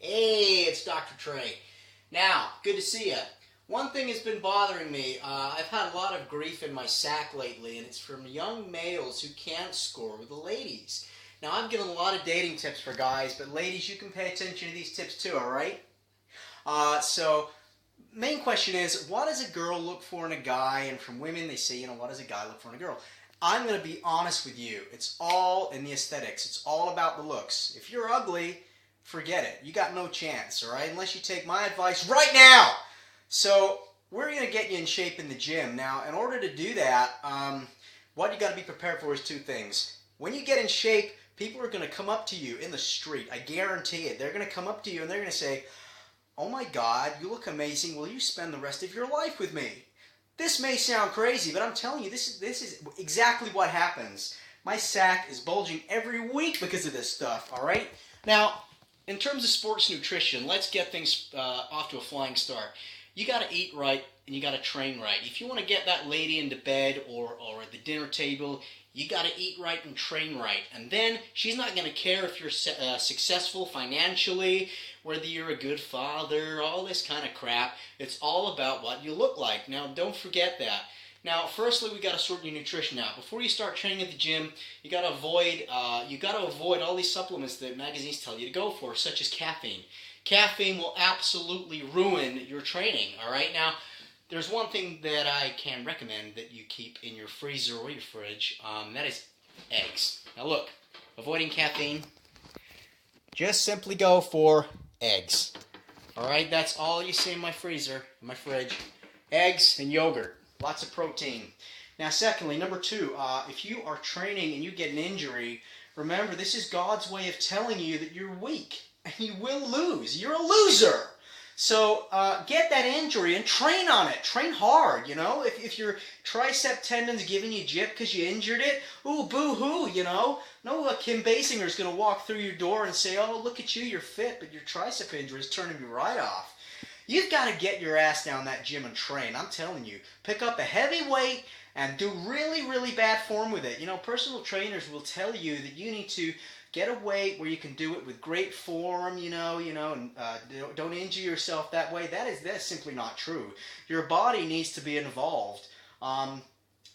Hey, it's Dr. Trey. Now, good to see you. One thing has been bothering me. I've had a lot of grief in my sack lately, and it's from young males who can't score with the ladies. Now, I've given a lot of dating tips for guys, but ladies, you can pay attention to these tips too, alright? Main question is, what does a girl look for in a guy? And from women, they say, what does a guy look for in a girl? I'm going to be honest with you. It's all in the aesthetics. It's all about the looks. If you're ugly, forget it. You got no chance, all right? Unless you take my advice right now. So we're going to get you in shape in the gym. Now, in order to do that, what you got to be prepared for is two things. When you get in shape, people are going to come up to you in the street. I guarantee it. They're going to come up to you and they're going to say, "Oh my God, you look amazing. Will you spend the rest of your life with me?" This may sound crazy, but I'm telling you, this is exactly what happens. My sack is bulging every week because of this stuff, all right? Now, in terms of sports nutrition, let's get things off to a flying start. You got to eat right and you got to train right. If you want to get that lady into bed or at the dinner table, you got to eat right and train right. And then she's not going to care if you're successful financially, whether you're a good father, all this kind of crap. It's all about what you look like. Now, don't forget that. Now, firstly, we got to sort your nutrition out. Before you start training at the gym, you got to avoid all these supplements that magazines tell you to go for, such as caffeine. Caffeine will absolutely ruin your training. All right. Now, there's one thing that I can recommend that you keep in your freezer or your fridge. That is eggs. Now, look, avoiding caffeine. Just simply go for eggs. All right. That's all you see in my freezer, in my fridge. Eggs and yogurt. Lots of protein. Now, secondly, number two, if you are training and you get an injury, remember, this is God's way of telling you that you're weak and you will lose. You're a loser. So get that injury and train on it. Train hard, If your tricep tendon's giving you jip because you injured it, ooh, boo-hoo, No Kim Basinger's going to walk through your door and say, "Oh, look at you, you're fit, but your tricep injury is turning you right off." You've got to get your ass down that gym and train. I'm telling you. Pick up a heavy weight and do really, really bad form with it. Personal trainers will tell you that you need to get a weight where you can do it with great form, and don't injure yourself that way. That's simply not true. Your body needs to be involved.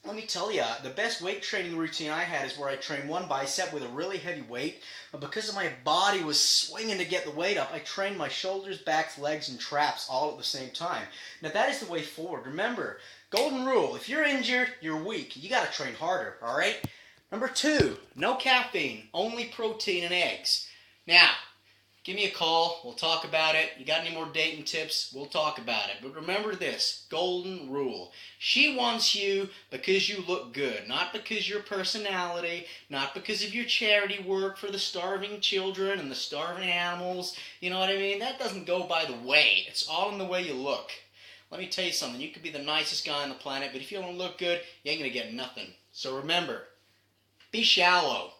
Let me tell you, the best weight training routine I had is where I trained one bicep with a really heavy weight, but because my body was swinging to get the weight up, I trained my shoulders, backs, legs, and traps all at the same time. Now that is the way forward. Remember, golden rule, if you're injured, you're weak. You got to train harder, all right? Number two, no caffeine, only protein and eggs. Now, give me a call. We'll talk about it. You got any more dating tips? We'll talk about it. But remember this, golden rule. She wants you because you look good, not because your personality, not because of your charity work for the starving children and the starving animals. You know what I mean? That doesn't go by the way. It's all in the way you look. Let me tell you something. You could be the nicest guy on the planet, but if you don't look good, you ain't going to get nothing. So remember, be shallow.